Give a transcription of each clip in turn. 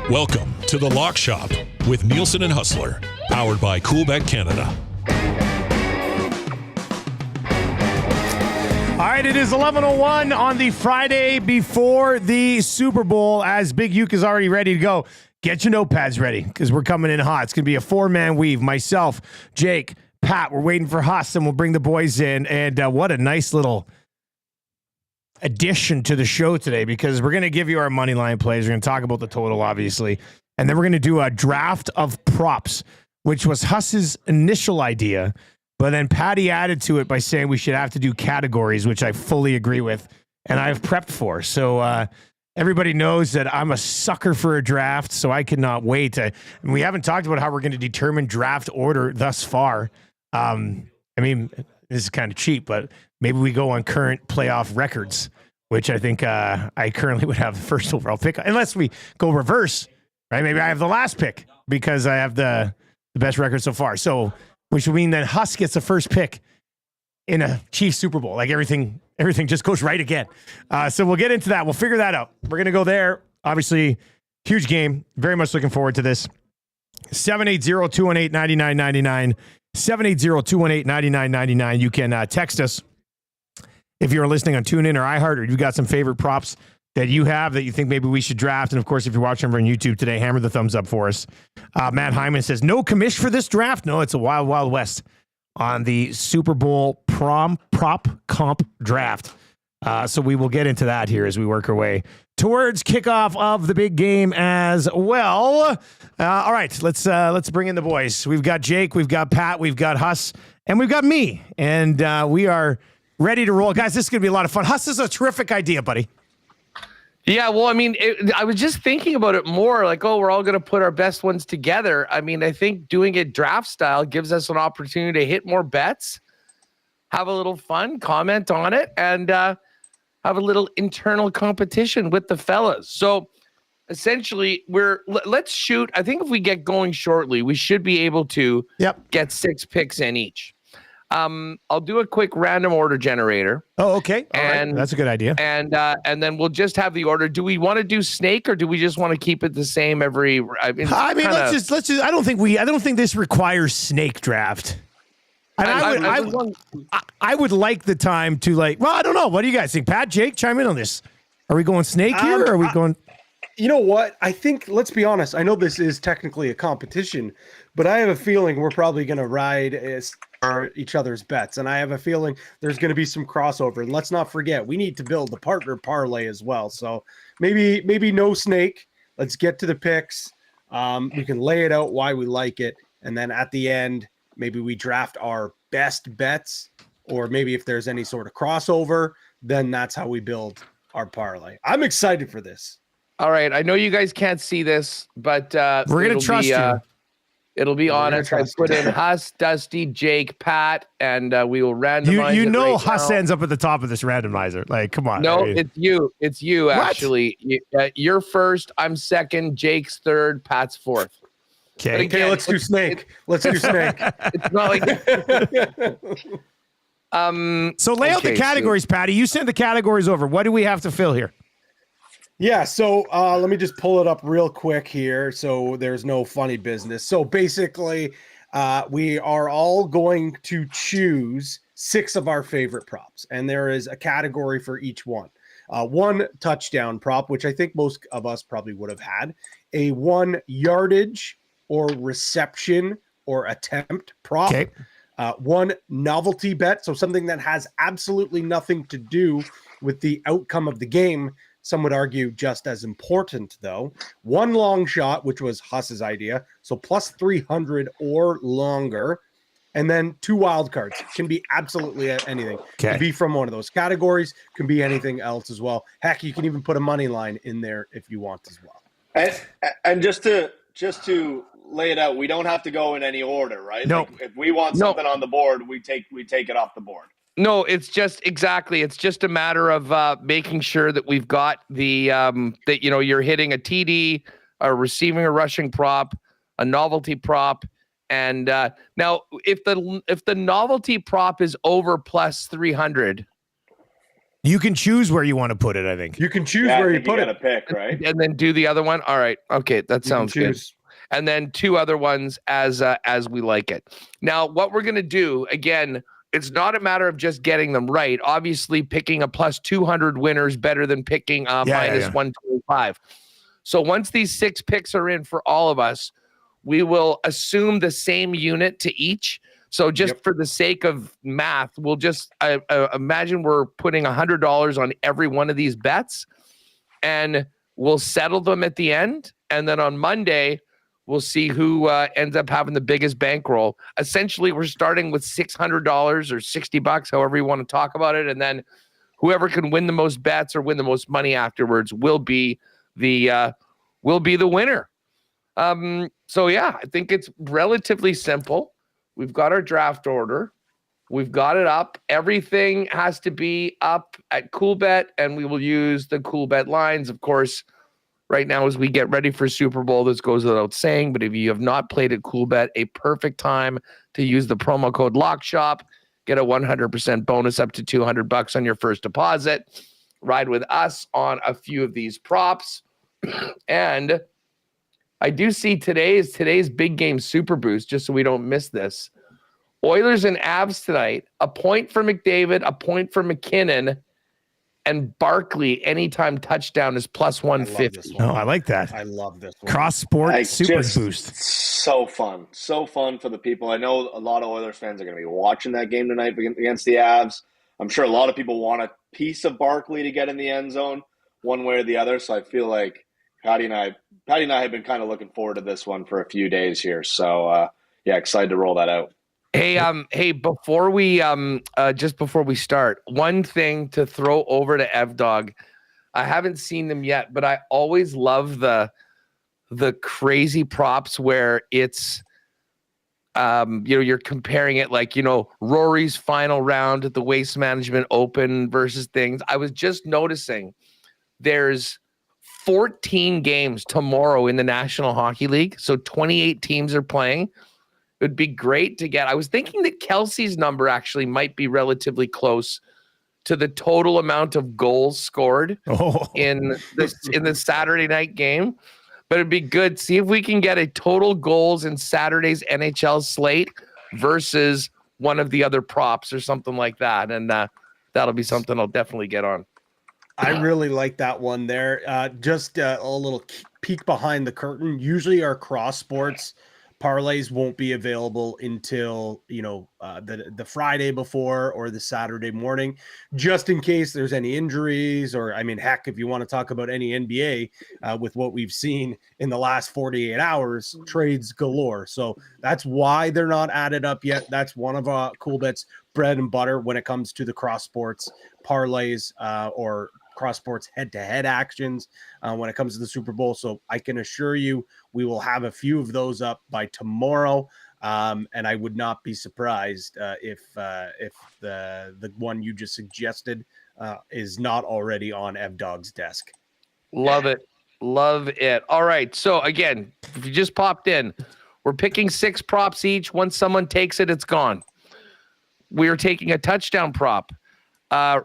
Welcome to the Lock Shop with Nielson and Hustler, powered by Coolbet Canada. All right, it is 11:01 on the Friday before the Super Bowl, as Big Uke is already ready to go. Get your notepads ready, because we're coming in hot. It's going to be a four-man weave. Myself, Jake, Pat, we're waiting for Huss, and we'll bring the boys in. And what a nice little addition to the show today, because we're going to give you our money line plays. We're going to talk about the total, obviously. And then we're going to do a draft of props, which was Huss's initial idea. But then Patty added to it by saying we should have to do categories, which I fully agree with and I've prepped for. So everybody knows that I'm a sucker for a draft, so I cannot wait. And we haven't talked about how we're going to determine draft order thus far. I mean, this is kind of cheap, but maybe we go on current playoff records, which I think I currently would have the first overall pick, unless we go reverse, right? Maybe I have the last pick because I have the best record so far. So, which would mean that Huss gets the first pick in a Chiefs Super Bowl. Like everything just goes right again. So we'll get into that. We'll figure that out. We're going to go there. Obviously, huge game. Very much looking forward to this. 780-218-9999. 780-218-9999. You can text us if you're listening on TuneIn or iHeart, or you've got some favorite props that you have that you think maybe we should draft. And of course, if you're watching over on YouTube today, hammer the thumbs up for us. Matt Hyman says, no commish for this draft. No, it's a wild, wild west on the Super Bowl prop comp draft. So we will get into that here as we work our way towards kickoff of the big game as well. All right, let's bring in the boys. We've got Jake, we've got Pat, we've got Huss, and we've got me. And we are ready to roll. Guys, this is going to be a lot of fun. Huss is a terrific idea, buddy. Yeah, well, I mean, I was just thinking about it more like, we're all going to put our best ones together. I mean, I think doing it draft style gives us an opportunity to hit more bets, have a little fun, comment on it, and have a little internal competition with the fellas. So essentially, let's shoot. I think if we get going shortly, we should be able to get 6 picks in each. I'll do a quick random order generator. Oh, okay. All right. That's a good idea. And then we'll just have the order. Do we want to do snake, or do we just want to keep it the same every? Let's just. I don't think this requires snake draft. And I would like the time to I don't know. What do you guys think? Pat, Jake, chime in on this. Are we going snake here, or are we going? You know what? I think, let's be honest. I know this is technically a competition, but I have a feeling we're probably going to ride each other's bets. And I have a feeling there's going to be some crossover. And let's not forget, we need to build the partner parlay as well. So maybe no snake. Let's get to the picks. We can lay it out why we like it. And then at the end, maybe we draft our best bets, or maybe if there's any sort of crossover, then that's how we build our parlay. I'm excited for this. All right. I know you guys can't see this, but we're going to trust you. It'll be honest. I put in Huss, Dusty, Jake, Pat, and we will randomize. You know, Huss ends up at the top of this randomizer. Like, come on. No, it's you. It's you, actually. You're first. I'm second. Jake's third. Pat's fourth. Okay. Okay. Let's do snake. Let's do snake. It's not like. So lay out the categories, Patty. You send the categories over. What do we have to fill here? Yeah, so let me just pull it up real quick here so there's no funny business. So basically, we are all going to choose 6 of our favorite props, and there is a category for each one. One touchdown prop, which I think most of us probably would have had, a 1 yardage or reception or attempt prop, one novelty bet, so something that has absolutely nothing to do with the outcome of the game. Some would argue just as important, though. 1 long shot, which was Huss's idea, so plus 300 or longer. And then 2 wild cards. Can be absolutely anything. Can be from one of those categories. Can be anything else as well. Heck, you can even put a money line in there if you want as well. And just to lay it out, we don't have to go in any order, right? No. Like if we want something on the board, we take it off the board. No, it's just a matter of making sure that we've got the that you're hitting a TD, or receiving a rushing prop, a novelty prop, and now if the novelty prop is over plus 300. You can choose where you want to put it, I think. You can choose where you put it. You got to pick, right? And then do the other one. All right. Okay. That sounds good. And then 2 other ones as we like it. Now, what we're going to do, again, it's not a matter of just getting them right. Obviously, picking a plus 200 winner is better than picking minus 125. So once these 6 picks are in for all of us, we will assume the same unit to each. So just for the sake of math, we'll just imagine we're putting $100 on every one of these bets, and we'll settle them at the end. And then on Monday, we'll see who ends up having the biggest bankroll. Essentially, we're starting with $600 or $60, however you want to talk about it. And then whoever can win the most bets or win the most money afterwards will be the winner. So yeah, I think it's relatively simple. We've got our draft order. We've got it up. Everything has to be up at Coolbet, and we will use the Coolbet lines. Of course, right now as we get ready for Super Bowl, this goes without saying, but if you have not played at Coolbet, a perfect time to use the promo code LOCKSHOP. Get a 100% bonus up to $200 on your first deposit. Ride with us on a few of these props. And I do see today's big game super boost, just so we don't miss this. Oilers and Avs tonight, a point for McDavid, a point for McKinnon, and Barkley anytime touchdown is plus 150. I like that. I love this one. Cross sport super boost. So fun for the people. I know a lot of Oilers fans are going to be watching that game tonight against the Avs. I'm sure a lot of people want a piece of Barkley to get in the end zone one way or the other. So I feel like Patty and I have been kind of looking forward to this one for a few days here. So excited to roll that out. Hey, before we start, one thing to throw over to EvDog. I haven't seen them yet, but I always love the crazy props where it's you're comparing it like, Rory's final round at the Waste Management Open versus things. I was just noticing there's 14 games tomorrow in the National Hockey League. So 28 teams are playing. It would be great to get. I was thinking that Kelsey's number actually might be relatively close to the total amount of goals scored in the Saturday night game. But it'd be good. See if we can get a total goals in Saturday's NHL slate versus one of the other props or something like that. And that'll be something I'll definitely get on. I really like that one there. Just a little peek behind the curtain. Usually our cross sports parlays won't be available until the Friday before or the Saturday morning, just in case there's any injuries, or heck, if you want to talk about any NBA with what we've seen in the last 48 hours, trades galore. So that's why they're not added up yet. That's one of Coolbet's bread and butter when it comes to the cross sports parlays or cross sports head-to-head actions when it comes to the Super Bowl. So I can assure you we will have a few of those up by tomorrow. And I would not be surprised if the one you just suggested is not already on EvDog's desk. Love it. Love it. All right. So again, if you just popped in, we're picking 6 props each. Once someone takes it, it's gone. We are taking a touchdown prop.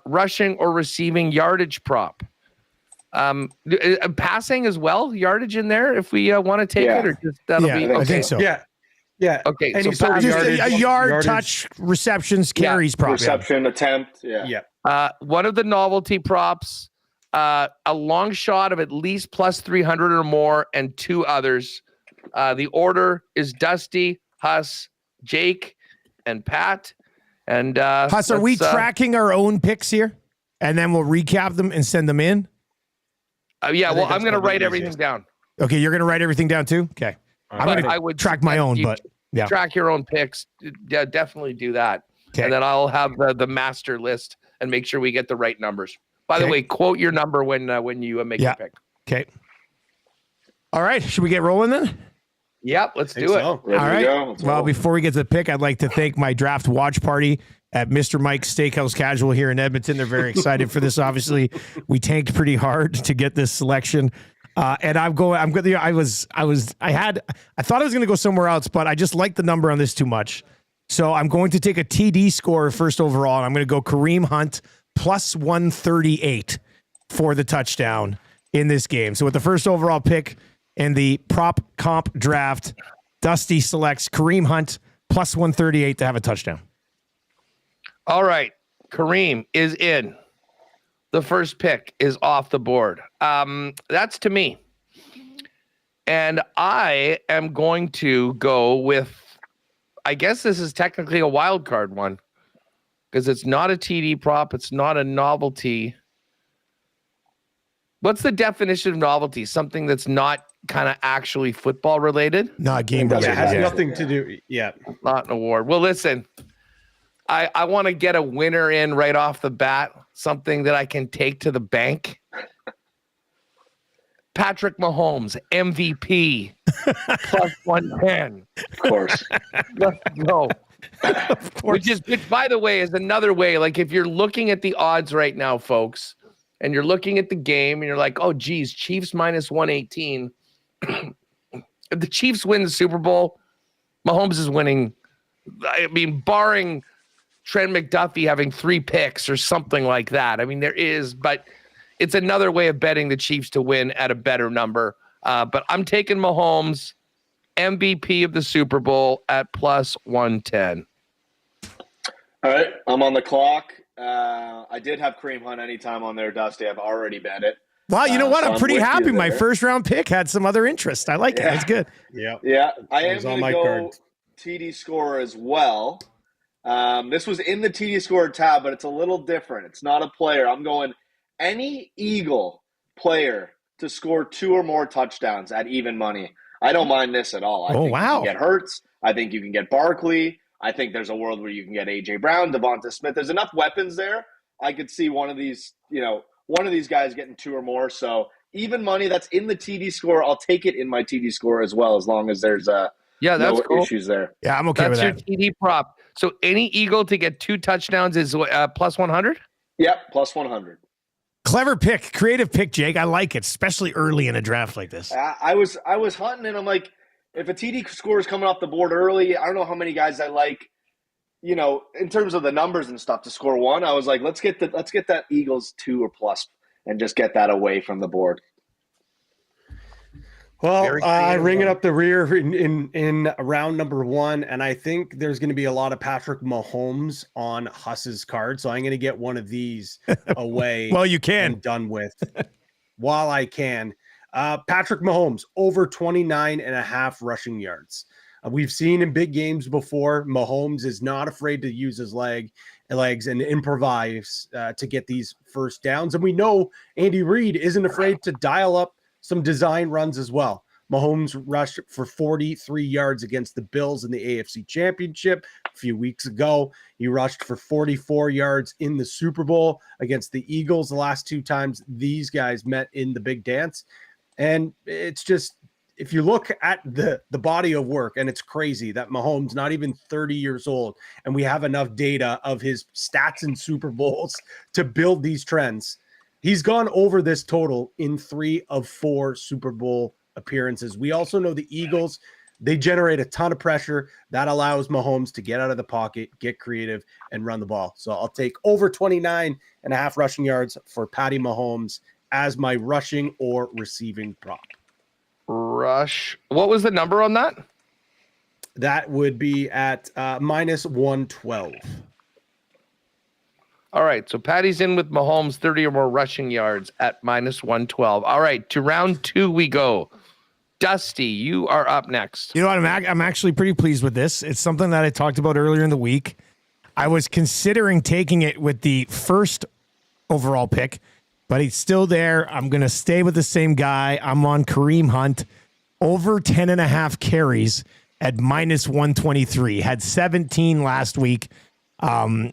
Rushing or receiving yardage prop. Passing as well, yardage in there if we want to take it, or just that'll be okay. I think so. Yeah. Okay. Any So sort of just yardage, touch, receptions, carries prop. Reception attempt. Yeah. One of the novelty props, a long shot of at least plus 300 or more, and 2 others. The order is Dusty, Huss, Jake, and Pat. And Huss, are we tracking our own picks here, and then we'll recap them and send them in? I'm going to write everything down. Okay, you're going to write everything down too. Okay, I would track my own, but yeah, track your own picks. Yeah, definitely do that. Okay. And then I'll have the master list and make sure we get the right numbers. By the way, quote your number when you make your pick. Okay. All right. Should we get rolling then? Yep, let's do it. So. Ready All to right. go? Let's Well, roll. before we get to the pick, I'd like to thank my draft watch party at Mr. Mike's Steakhouse Casual here in Edmonton. They're very excited for this. Obviously, we tanked pretty hard to get this selection. And I thought I was going to go somewhere else, but I just like the number on this too much. So I'm going to take a TD score first overall. And I'm going to go Kareem Hunt plus 138 for the touchdown in this game. So with the first overall pick in the prop comp draft, Dusty selects Kareem Hunt plus 138 to have a touchdown. All right. Kareem is in. The first pick is off the board. That's to me. And I am going to go with, I guess this is technically a wild card one because it's not a TD prop. It's not a novelty. What's the definition of novelty? Something that's not kind of actually football related? Not game Yeah, related. it has Yeah. nothing to do. Yeah. Not an award. Well, listen, I want to get a winner in right off the bat, something that I can take to the bank. Patrick Mahomes, MVP, plus 110. Of course. Let's go. Of course. Which, by the way, is another way. Like, if you're looking at the odds right now, folks, and you're looking at the game and you're like, oh, geez, Chiefs minus 118. If the Chiefs win the Super Bowl, Mahomes is winning. I mean, barring Trent McDuffie having 3 picks or something like that. I mean, there is, but it's another way of betting the Chiefs to win at a better number. But I'm taking Mahomes, MVP of the Super Bowl, at plus 110. All right, I'm on the clock. I did have Kareem Hunt anytime on there, Dusty. I've already bet it. Wow, you know what? So I'm pretty with you happy. My there. first round pick had some other interest. I like it. Yeah. That's good. Yeah. Yeah, I It am was on going my to go card. TD score as well. This was in the TD score tab, but it's a little different. It's not a player. I'm going any Eagle player to score 2 or more touchdowns at even money. I don't mind this at all. I think wow. you can get Hurts. I think you can get Barkley. I think there's a world where you can get A.J. Brown, Devonta Smith. There's enough weapons there. I could see one of these guys getting 2 or more. So even money that's in the TD score, I'll take it in my TD score as well, as long as there's Yeah, that's no cool. issues there. Yeah, I'm okay That's with your that. TD prop. So any Eagle to get 2 touchdowns is plus 100? Yep, plus 100. Clever pick, creative pick, Jake. I like it, especially early in a draft like this. I was hunting, and I'm like, if a TD score is coming off the board early, I don't know how many guys I like, in terms of the numbers and stuff to score 1. I was like, let's get that Eagles 2 or plus and just get that away from the board. Well, Very I creative ring it one. up the rear in round number 1, and I think there's going to be a lot of Patrick Mahomes on Huss's card, so I'm going to get one of these away. Well, you can. and done with while I can. Patrick Mahomes over 29.5 rushing yards. We've seen in big games before, Mahomes is not afraid to use his legs and improvise to get these first downs. And we know Andy Reid isn't afraid to dial up some design runs as well. Mahomes rushed for 43 yards against the Bills in the AFC Championship a few weeks ago. He rushed for 44 yards in the Super Bowl against the Eagles the last 2 times these guys met in the big dance. And it's just, if you look at the body of work, and it's crazy that Mahomes, not even 30 years old, and we have enough data of his stats in Super Bowls to build these trends. He's gone over this total in 3 of 4 Super Bowl appearances. We also know the Eagles, they generate a ton of pressure that allows Mahomes to get out of the pocket, get creative, and run the ball. So I'll take over 29.5 rushing yards for Patty Mahomes as my rushing or receiving prop. Rush. What was the number on that? That would be at minus 112. All right. So Patty's in with Mahomes, 30 or more rushing yards at minus 112. All right. To round 2 we go. Dusty, you are up next. You know what? I'm actually pretty pleased with this. It's something that I talked about earlier in the week. I was considering taking it with the first overall pick, but he's still there. I'm going to stay with the same guy. I'm on Kareem Hunt, over 10.5 carries at minus 123. Had 17 last week. 11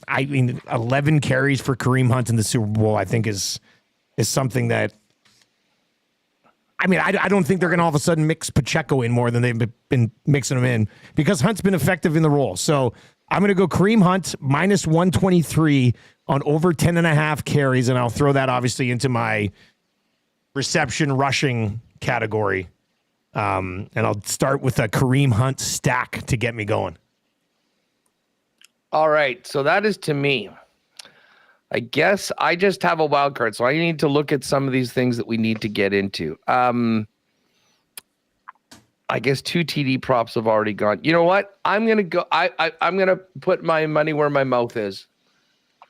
carries for Kareem Hunt in the Super Bowl, I think is something that I mean, I don't think they're going to all of a sudden mix Pacheco in more than they've been mixing him in because Hunt's been effective in the role. So I'm going to go Kareem Hunt minus 123 on over 10.5 carries, and I'll throw that obviously into my reception rushing category. And I'll start with a Kareem Hunt stack to get me going. All right. So that is to me. I guess I just have a wild card. So I need to look at some of these things that we need to get into. I guess 2 TD props have already gone. You know what? I'm going to go. I'm going to put my money where my mouth is.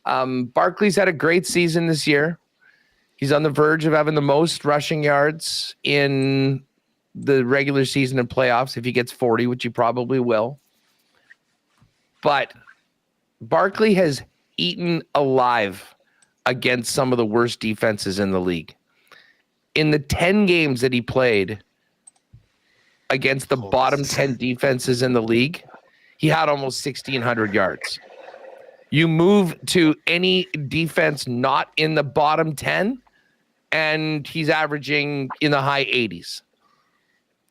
Barkley's had a great season this year. He's on the verge of having the most rushing yards in the regular season and playoffs if he gets 40, which he probably will. But Barkley has eaten alive against some of the worst defenses in the league. In the 10 games that he played against the bottom 10 defenses in the league, he had almost 1,600 yards. You move to any defense not in the bottom 10, and he's averaging in the high 80s.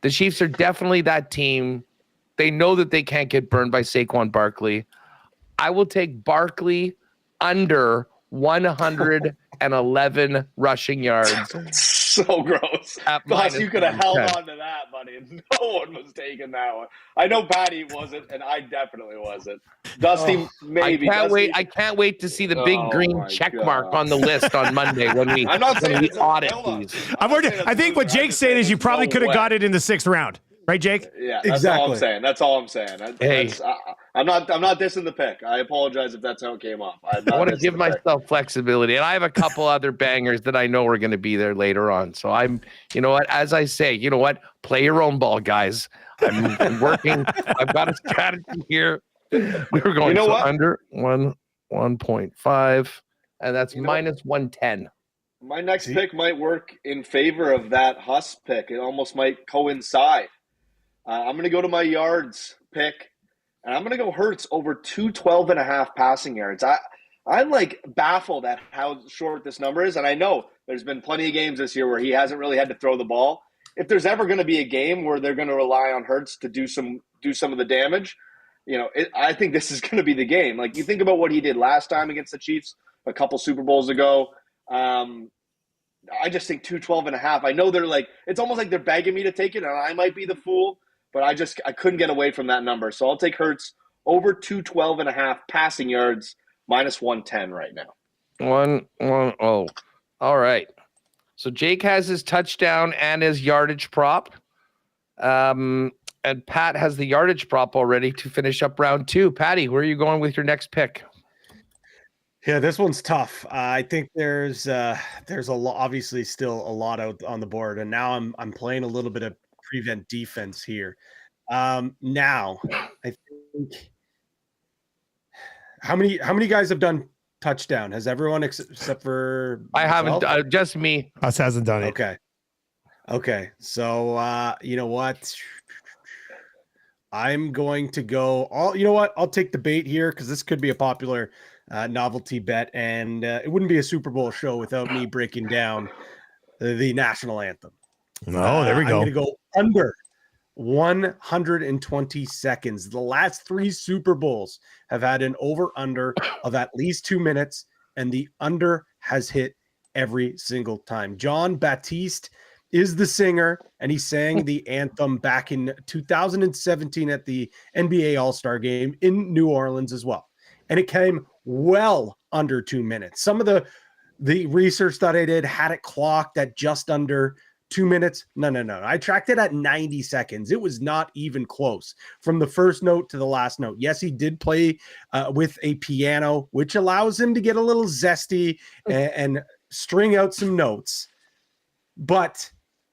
The Chiefs are definitely that team. They know that they can't get burned by Saquon Barkley. I will take Barkley under 111 rushing yards. So gross. Plus, you could have held on to that, buddy. No one was taking that one. I know Patty wasn't, and I definitely wasn't. Dusty, maybe. I can't wait to see the big green check mark on the list on Monday when we audit these. I think what Jake's saying is you probably could have got it in the 6th round. Right, Jake? Yeah, that's all I'm saying. That's all I'm saying. I'm not dissing the pick. I apologize if that's how it came off. I want to give myself flexibility, and I have a couple other bangers that I know are going to be there later on. So you know what? As I say, play your own ball, guys. I'm working. I've got a strategy here. We're going under 1.5, and that's minus 110. My next pick might work in favor of that Huss pick. It almost might coincide. I'm going to go to my yards pick, and I'm going to go Hurts over 212.5 passing yards. I'm like baffled at how short this number is, and I know there's been plenty of games this year where he hasn't really had to throw the ball. If there's ever going to be a game where they're going to rely on Hurts to do some of the damage, I think this is going to be the game. Like, you think about what he did last time against the Chiefs a couple Super Bowls ago. I just think 212.5. I know they're like, it's almost like they're begging me to take it, and I might be the fool, but I couldn't get away from that number. So I'll take Hurts over 212.5 passing yards, minus 110 right now. 110. All right. So Jake has his touchdown and his yardage prop. And Pat has the yardage prop already to finish up round 2. Patty, where are you going with your next pick? Yeah, this one's tough. I think there's a lot, obviously still a lot out on the board, and now I'm playing a little bit of prevent defense here. Now I think how many guys have done touchdown? Has everyone except for I haven't, just me. Us hasn't done it. Okay. So you know what? I'm going to go. I'll take the bait here because this could be a popular novelty bet, and it wouldn't be a Super Bowl show without me breaking down the national anthem. Oh, there we go. I'm going to go under 120 seconds. The last 3 Super Bowls have had an over-under of at least 2 minutes, and the under has hit every single time. John Baptiste is the singer, and he sang the anthem back in 2017 at the NBA All-Star Game in New Orleans as well. And it came well under 2 minutes. Some of the research that I did had it clocked at just under 2 minutes. No. I tracked it at 90 seconds. It was not even close from the first note to the last note. Yes, he did play with a piano, which allows him to get a little zesty and string out some notes. But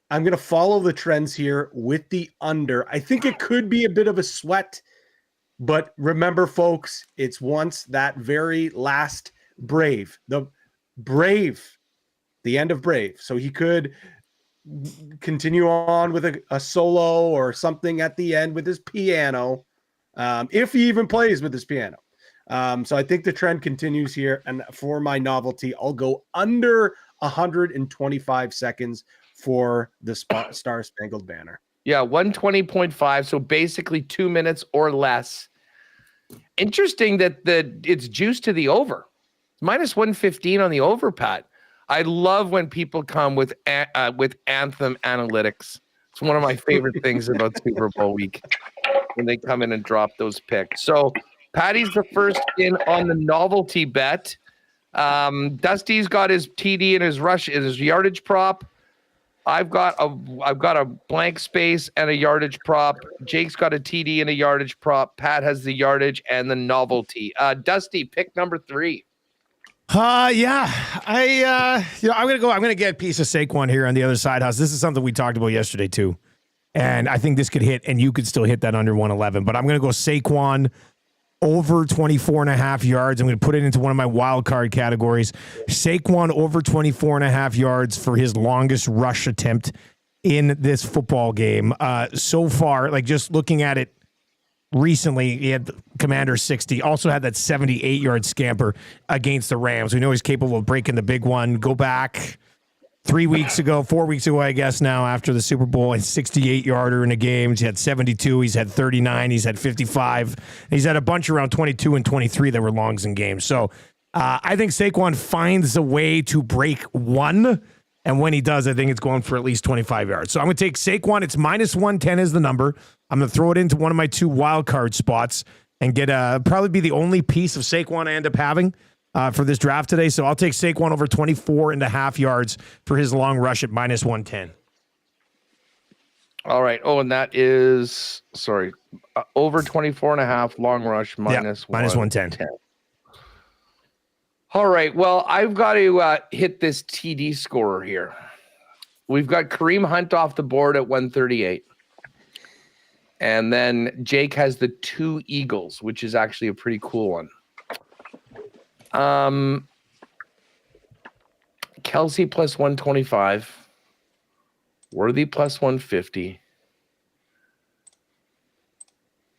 I'm going to follow the trends here with the under. I think it could be a bit of a sweat. But remember, folks, it's once that very last Brave, the end of Brave. So he could continue on with a solo or something at the end with his piano, if he even plays with his piano. So I think the trend continues here. And for my novelty, I'll go under 125 seconds for the Star Spangled Banner. Yeah, 120.5. So basically 2 minutes or less. Interesting that it's juiced to the over. Minus 115 on the over, Pat. I love when people come with Anthem analytics. It's one of my favorite things about Super Bowl week when they come in and drop those picks. So Patty's the first in on the novelty bet. Dusty's got his TD and his yardage prop. I've got a blank space and a yardage prop. Jake's got a TD and a yardage prop. Pat has the yardage and the novelty. Dusty, pick number 3. Yeah. I'm gonna get a piece of Saquon here on the other side house. This is something we talked about yesterday too. And I think this could hit, and you could still hit that under 111. But I'm gonna go Saquon over 24.5 yards. I'm gonna put it into one of my wild card categories. Saquon over 24.5 yards for his longest rush attempt in this football game. So far, like just looking at it recently, he had Commander 60, also had that 78-yard scamper against the Rams. We know he's capable of breaking the big one. Go back 4 weeks ago, I guess now, after the Super Bowl, a 68-yarder in the games. He had 72, he's had 39, he's had 55. He's had a bunch around 22 and 23 that were longs in games. So I think Saquon finds a way to break one, and when he does, I think it's going for at least 25 yards. So I'm going to take Saquon. It's minus 110 is the number. I'm going to throw it into one of my 2 wild card spots and get probably be the only piece of Saquon I end up having for this draft today. So I'll take Saquon over 24.5 yards for his long rush at minus 110. All right. Oh, and that is, over 24.5 long rush minus 110. All right. Well, I've got to hit this TD scorer here. We've got Kareem Hunt off the board at 138. And then Jake has the 2 Eagles, which is actually a pretty cool one. Kelsey plus 125. Worthy plus 150.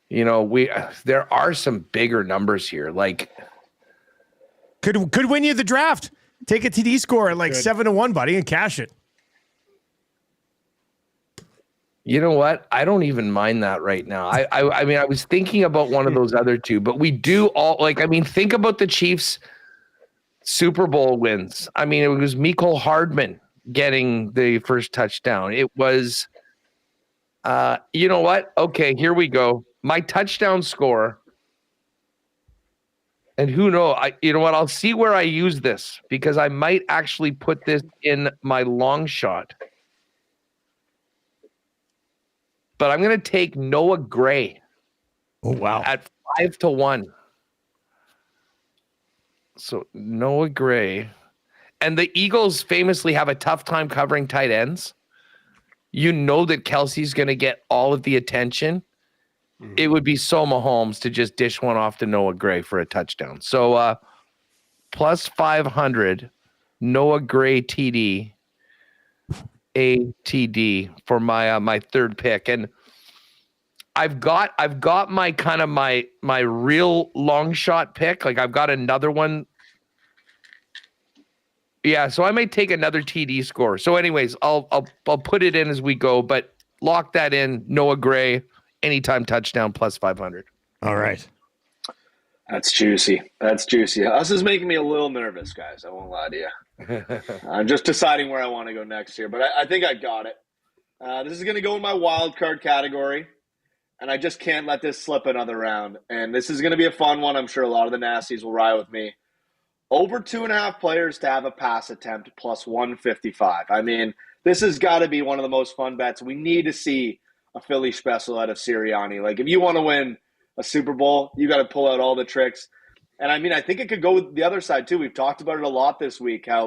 You know, there are some bigger numbers here. Like could win you the draft. Take a TD score at like 7-1, buddy, and cash it. You know what? I don't even mind that right now. I mean, I was thinking about one of those other 2, but we do all think about the Chiefs' Super Bowl wins. I mean, it was Mecole Hardman getting the first touchdown. It was, you know what? Okay, here we go. My touchdown score. And who knows? You know what? I'll see where I use this because I might actually put this in my long shot. But I'm going to take Noah Gray. Oh, wow. At 5-1. So Noah Gray. And the Eagles famously have a tough time covering tight ends. You know that Kelsey's going to get all of the attention. Mm-hmm. It would be so Mahomes to just dish one off to Noah Gray for a touchdown. So plus 500, Noah Gray TD. ATD for my third pick, and I've got my kind of my real long shot pick. Like I've got another one. Yeah, so I may take another TD score. So, anyways, I'll put it in as we go, but lock that in. Noah Gray, anytime touchdown plus 500. All right. That's juicy. This is making me a little nervous, guys. I won't lie to you. I'm just deciding where I want to go next here, but I think I got it. This is going to go in my wild card category, and I just can't let this slip another round. And this is going to be a fun one. I'm sure a lot of the nasties will ride with me. Over 2.5 players to have a pass attempt plus 155. I mean, this has got to be one of the most fun bets. We need to see a Philly special out of Sirianni. Like, if you want to win a Super Bowl, you got to pull out all the tricks. And I mean, I think it could go the other side too. We've talked about it a lot this week, how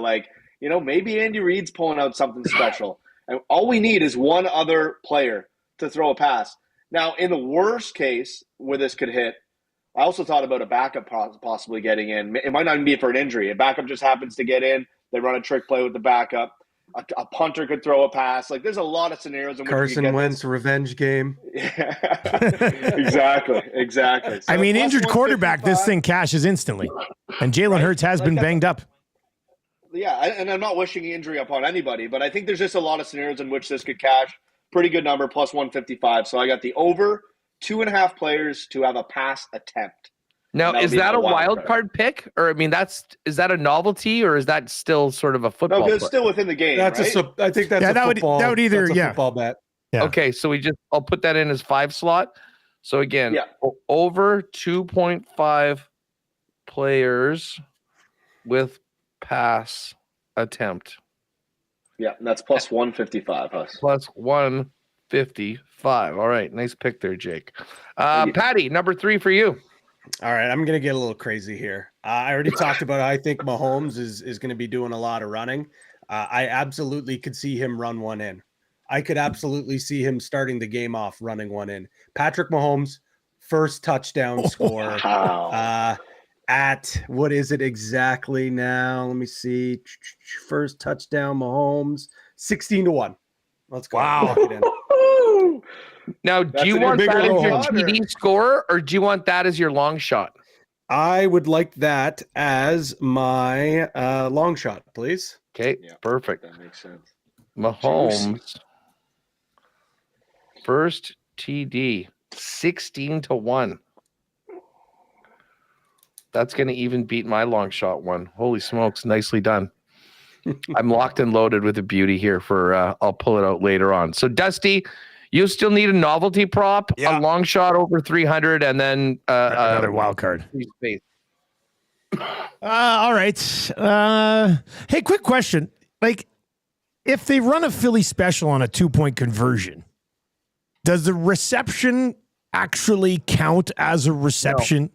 maybe Andy Reid's pulling out something special. And all we need is one other player to throw a pass. Now, in the worst case where this could hit, I also thought about a backup possibly getting in. It might not even be for an injury. A backup just happens to get in. They run a trick play with the backup. A punter could throw a pass. Like, there's a lot of scenarios in which Carson Wentz revenge game. Yeah. Exactly. So I mean, injured quarterback, this thing cashes instantly. And Jalen Hurts has been banged up. and I'm not wishing injury upon anybody, but I think there's just a lot of scenarios in which this could cash. Pretty good number, plus 155. So I got the over 2.5 players to have a pass attempt. Now, is that a wild card pick? Or, I mean, is that a novelty, or is that still sort of a football? No, it's still within the game. That's right? I think that's a football. That would either, football bet. Yeah. Okay, so I'll put that in as 5 slot. So again, over 2.5 players with pass attempt. Yeah, and that's plus 155. Plus 155. All right, nice pick there, Jake. Patty, number 3 for you. All right, I'm going to get a little crazy here. I already talked about I think Mahomes is going to be doing a lot of running. I absolutely could see him run one in. I could absolutely see him starting the game off running one in. Patrick Mahomes, first touchdown score. Wow. At what is it exactly now? Let me see. First touchdown, Mahomes, 16-1. Let's go. Wow. Lock it in. Now, That's do you an want bigger that as your roll. TD score, or do you want that as your long shot? I would like that as my long shot, please. Okay, Yeah. perfect. That makes sense. Mahomes, first TD, 16-1. That's going to even beat my long shot one. Holy smokes, nicely done. I'm locked and loaded with a beauty here for I'll pull it out later on. So Dusty, you still need a novelty prop, a long shot over 300, and then another wild card. Space. All right. Hey, quick question. Like, if they run a Philly special on a 2-point conversion, does the reception actually count as a reception?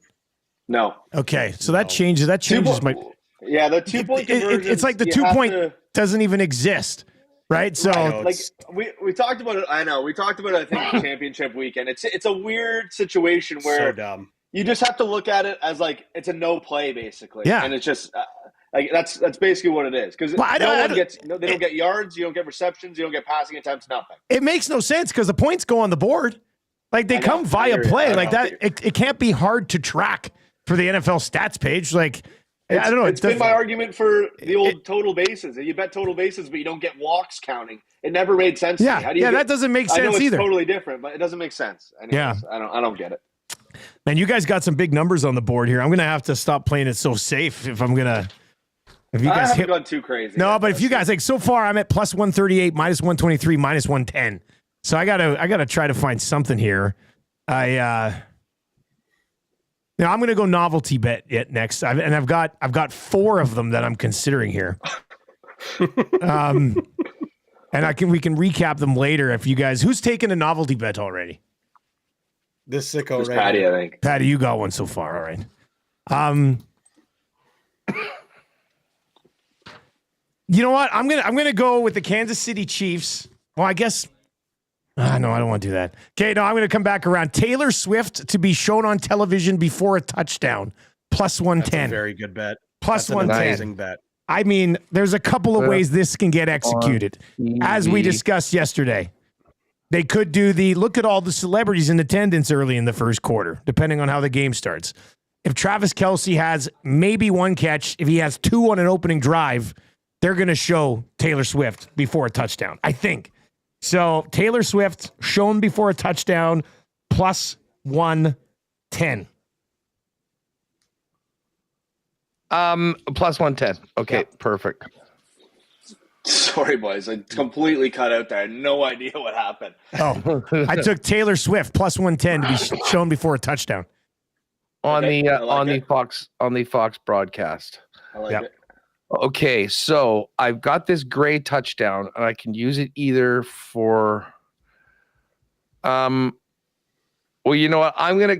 No. Okay, so that changes. That changes my. Yeah, the 2-point conversion. It's like the 2-point doesn't even exist, right? So, like we talked about it. I know we talked about it. I think championship weekend. It's a weird situation where So dumb. you just have to look at it as like it's a no play basically. Yeah. And it's just like that's basically what it is because they don't get yards, you don't get receptions, you don't get passing attempts, nothing. it makes no sense because the points go on the board, like they come via play, like that. It can't be hard to track for the NFL stats page, like. I don't know. It's been my argument for the old total bases. You bet total bases, but you don't get walks counting. It never made sense to me. How do you that doesn't make sense I know it's either. totally different, but it doesn't make sense. Anyways, Yeah. I don't get it. Man, you guys got some big numbers on the board here. I'm going to have to stop playing it so safe if I'm going to. If you I guys haven't gone too crazy. No, but if you guys, like, so far I'm at plus 138, minus 123, minus 110. So I gotta try to find something here. Now I'm gonna go novelty bet next. I've got 4 of them that I'm considering here. And we can recap them later if you guys. Who's taken a novelty bet already? This sicko Just right Patty, here. I think. Patty, you got one so far. All right. You know what? I'm gonna go with the Kansas City Chiefs. Well, I guess. No, I don't want to do that. Okay, no, I'm going to come back around. Taylor Swift to be shown on television before a touchdown, plus 110. That's a very good bet. Plus That's 110. an amazing bet. I mean, there's a couple of ways this can get executed. As we discussed yesterday, they could do look at all the celebrities in attendance early in the first quarter, depending on how the game starts. If Travis Kelce has maybe 1 catch, if he has 2 on an opening drive, they're going to show Taylor Swift before a touchdown, I think. So Taylor Swift shown before a touchdown, plus 110. Plus 110. Okay, Perfect. Sorry, boys. I completely cut out there. I had no idea what happened. Oh, I took Taylor Swift plus 110 to be shown before a touchdown. On Okay, the Fox broadcast. I like it. Okay, so I've got this gray touchdown, and I can use it either for. Well, you know what? I'm gonna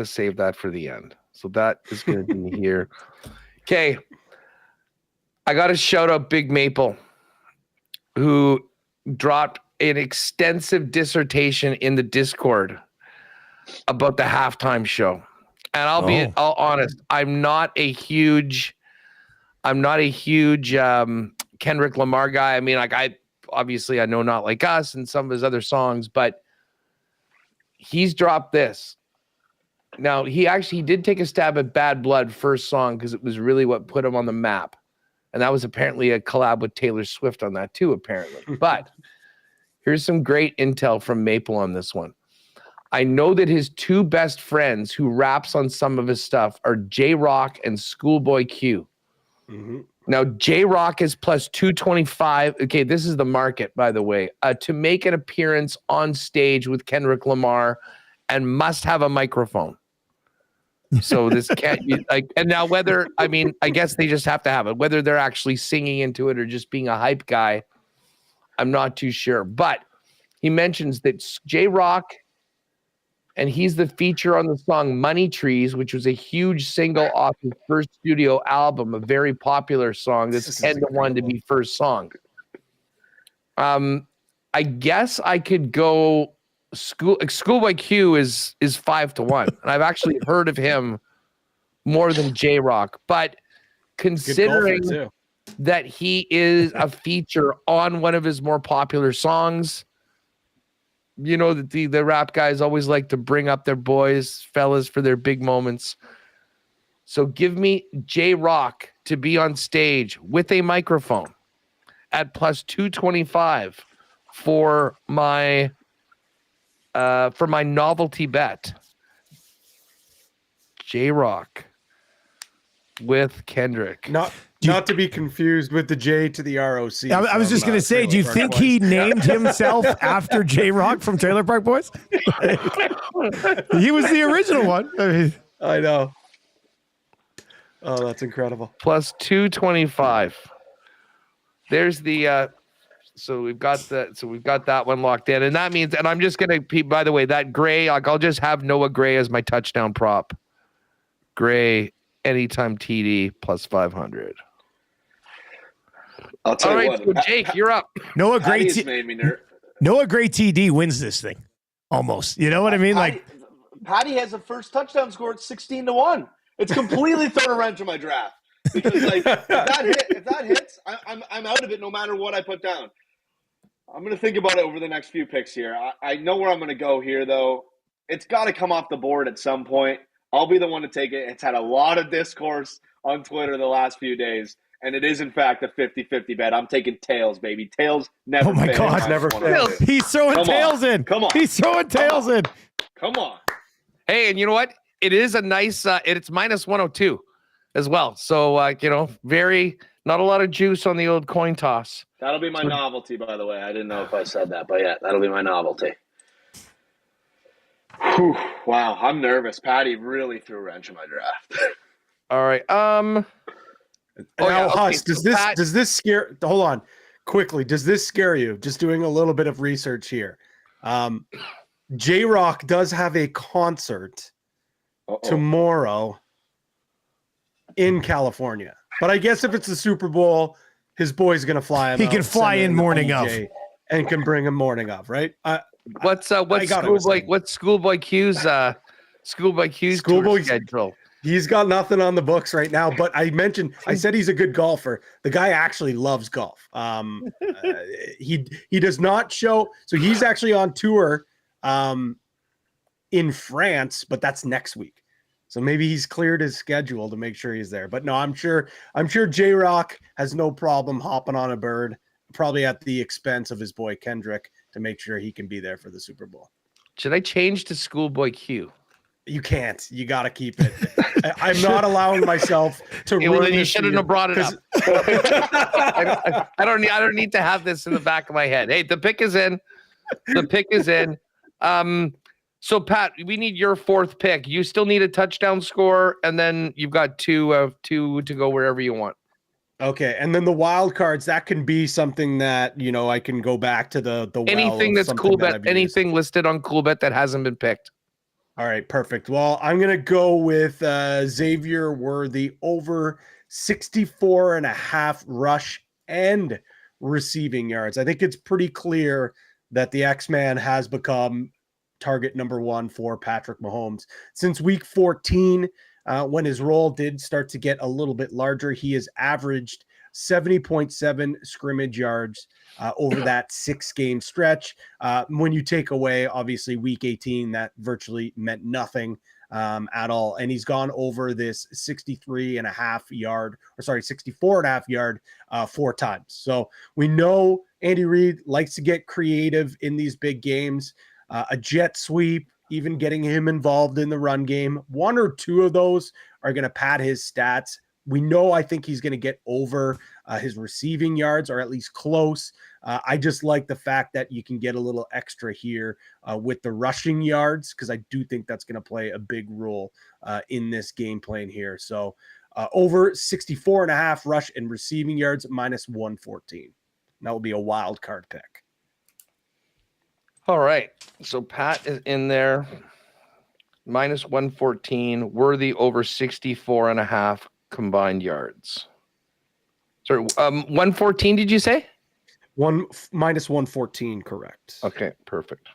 save that for the end. So that is gonna be here. Okay, I got to shout out Big Maple, who dropped an extensive dissertation in the Discord about the halftime show. And I'll honest, I'm not a huge Kendrick Lamar guy. I mean, like I know Not Like Us and some of his other songs, but he's dropped this. Now, he did take a stab at Bad Blood first song because it was really what put him on the map. And that was apparently a collab with Taylor Swift on that too, apparently. But here's some great intel from Maple on this one. I know that his two best friends who raps on some of his stuff are J-Rock and Schoolboy Q. Mm-hmm. Now, J-Rock is plus 225. Okay, this is the market, by the way, to make an appearance on stage with Kendrick Lamar and must have a microphone. So this can't be like, and now I guess they just have to have it, whether they're actually singing into it or just being a hype guy. I'm not too sure, but he mentions that J-Rock, and he's the feature on the song Money Trees, which was a huge single off his first studio album, a very popular song that's 10-1 to be first song. I guess I could go Schoolboy Q is 5-1. And I've actually heard of him more than J-Rock, but considering that he is a feature on one of his more popular songs, you know that the rap guys always like to bring up their fellas for their big moments. So give me J-Rock to be on stage with a microphone at plus 225 for my novelty bet. J-Rock with Kendrick. Not to be confused with the J to the ROC. I was just going to say, do you think he named himself after J-Rock from Trailer Park Boys? He was the original one. I know. Oh, that's incredible. Plus 225. There's the so we've got that one locked in. And that means, and I'm just going to, by the way, that Gray, I'll just have Noah Gray as my touchdown prop. Gray, anytime TD plus 500. I'll tell All you right, what. so Jake, you're up. Noah Gray TD wins this thing. Almost. You know what I mean? Patty has the first touchdown score at 16-1. It's completely thrown a wrench in my draft. Because if that hits, I'm out of it no matter what I put down. I'm going to think about it over the next few picks here. I know where I'm going to go here, though. It's got to come off the board at some point. I'll be the one to take it. It's had a lot of discourse on Twitter the last few days, and it is, in fact, a 50-50 bet. I'm taking tails, baby. Tails never fail. Oh, my God. Never fail. He's throwing tails in. Come on. He's throwing tails in. Come on. Hey, and you know what? It is a nice, it's minus 102 as well. So, not a lot of juice on the old coin toss. That'll be my novelty, by the way. I didn't know if I said that, but yeah, that'll be my novelty. Whew, wow, I'm nervous. Patty really threw a wrench in my draft. All right. Huss, does this scare? Hold on, quickly. Does this scare you? Just doing a little bit of research here. J-Rock does have a concert tomorrow in California, but I guess if it's the Super Bowl, his boy's gonna fly him. He can fly in morning of, and can bring him morning of, right? What's Schoolboy Q's schedule? He's got nothing on the books right now, but I said he's a good golfer. The guy actually loves golf. He does not show, so he's actually on tour in France, but that's next week. So maybe he's cleared his schedule to make sure he's there. But no, I'm sure J-Rock has no problem hopping on a bird, probably at the expense of his boy Kendrick, to make sure he can be there for the Super Bowl. Should I change to Schoolboy Q? You can't. You got to keep it. I'm not allowing myself to ruin well, then you this shouldn't have brought it up. I don't need to have this in the back of my head. Hey, the pick is in. So Pat, we need your fourth pick. You still need a touchdown score, and then you've got two to go wherever you want. Okay, and then the wild cards, that can be something that, I can go back to the anything that's Coolbet, anything listed on Coolbet that hasn't been picked. All right, perfect. Well, I'm going to go with Xavier Worthy over 64.5 rush and receiving yards. I think it's pretty clear that the X-Man has become target number one for Patrick Mahomes. Since week 14, when his role did start to get a little bit larger, he has averaged 70.7 scrimmage yards over that 6-game stretch. When you take away, obviously, week 18, that virtually meant nothing at all. And he's gone over this 64.5 yard 4 times. So we know Andy Reid likes to get creative in these big games. A jet sweep, even getting him involved in the run game. 1 or 2 of those are going to pad his stats. We know I think he's going to get over his receiving yards, or at least close. I just like the fact that you can get a little extra here with the rushing yards, because I do think that's going to play a big role in this game plan here. So over 64.5 rush and receiving yards, minus 114. That will be a wild card pick. All right. So Pat is in there. Minus 114, Worthy over 64.5 combined yards. Sorry, 114, did you say? Minus 114, correct. Okay, perfect.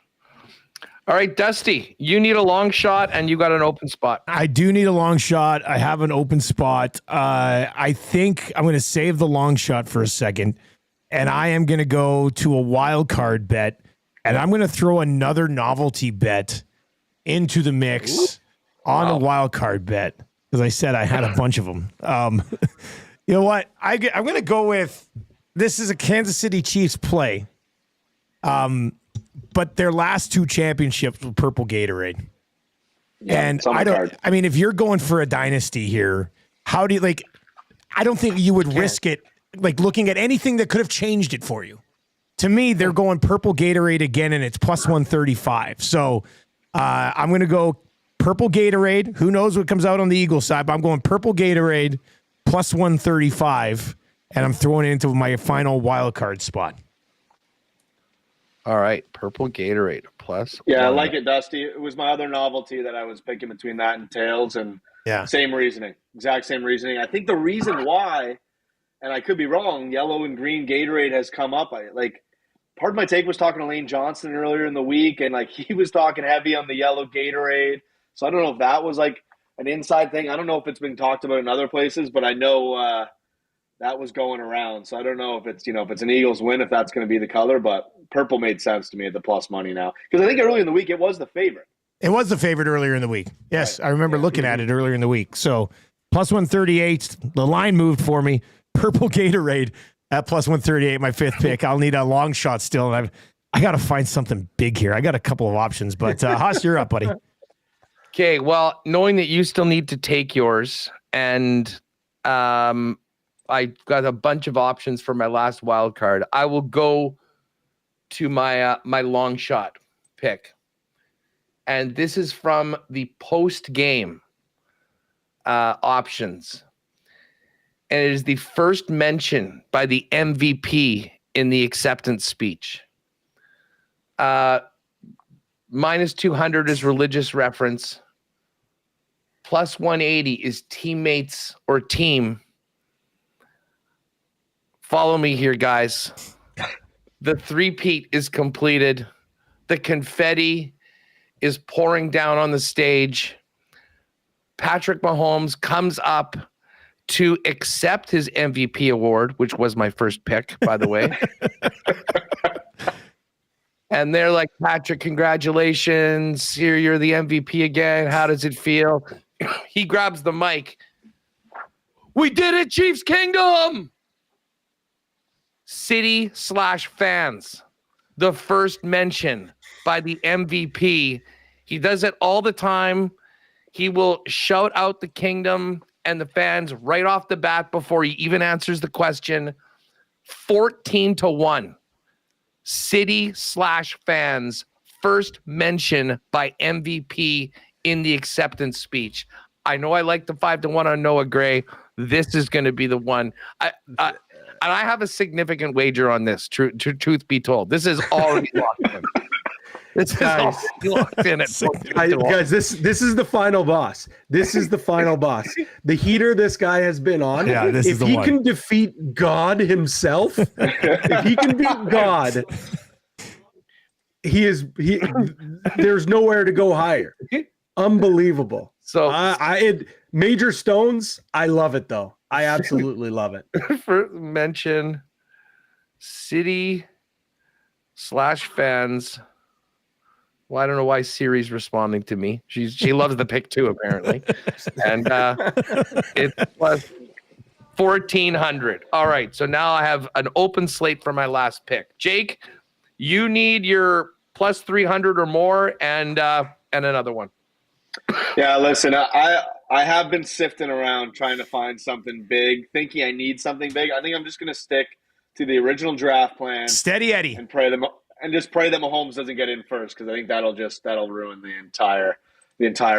All right, Dusty, you need a long shot and you got an open spot. I do need a long shot. I have an open spot. I think I'm going to save the long shot for a second, and I am going to go to a wild card bet, and I'm going to throw another novelty bet into the mix on a wild card bet, because I said I had a bunch of them. You know what? I'm going to go with, this is a Kansas City Chiefs play, but their last 2 championships were purple Gatorade. Yeah, and I mean, if you're going for a dynasty here, how do you, like, I don't think you would risk it, like, looking at anything that could have changed it for you. To me, they're going purple Gatorade again, and it's plus 135. So I'm going to go purple Gatorade. Who knows what comes out on the Eagles side, but I'm going purple Gatorade plus 135, and I'm throwing it into my final wild card spot. All right, purple Gatorade plus. Yeah, I like it, Dusty. It was my other novelty that I was picking between that and Tails, and same reasoning, exact same reasoning. I think the reason why, and I could be wrong, yellow and green Gatorade has come up. Part of my take was talking to Lane Johnson earlier in the week, and he was talking heavy on the yellow Gatorade. So I don't know if that was an inside thing. I don't know if it's been talked about in other places, but I know that was going around. So I don't know if it's if it's an Eagles win, if that's going to be the color. But purple made sense to me at the plus money now, because I think earlier in the week it was the favorite. It was the favorite earlier in the week. Yes, right. I remember looking at it earlier in the week. So plus 138, the line moved for me. Purple Gatorade at plus 138, my 5th pick. I'll need a long shot still, and I got to find something big here. I got a couple of options, but Haas, you're up, buddy. Okay, well, knowing that you still need to take yours, and I got a bunch of options for my last wild card, I will go to my my long shot pick. And this is from the post-game options. And it is the first mention by the MVP in the acceptance speech. Minus 200 is religious reference. Plus 180 is teammates or team. Follow me here, guys. The three-peat is completed. The confetti is pouring down on the stage. Patrick Mahomes comes up to accept his MVP award, which was my first pick, by the way. And they're like, Patrick, congratulations. Here, you're the MVP again. How does it feel? He grabs the mic. We did it, Chiefs Kingdom! City/fans. The first mention by the MVP. He does it all the time. He will shout out the kingdom and the fans right off the bat before he even answers the question. 14-1. City/fans. First mention by MVP in the acceptance speech. I know I like the 5-1 on Noah Gray. This is going to be the one. And I have a significant wager on this, truth be told. This is already locked in. This is already locked in. Guys, this is the final boss. This is the final boss. The heater this guy has been on. Yeah, this is the one. If he can defeat God himself, if he can beat God, there's nowhere to go higher. Unbelievable. So Major Stones, I love it though. I absolutely love it. For mention, City/fans Well, I don't know why Siri's responding to me. She loves the pick too, apparently. And it's plus 1,400. All right. So now I have an open slate for my last pick. Jake, you need your plus 300 or more and another one. Yeah, listen, I have been sifting around trying to find something big, thinking I need something big. I think I'm just going to stick to the original draft plan. Steady Eddie. And pray that Mahomes doesn't get in first, because I think that'll ruin the entire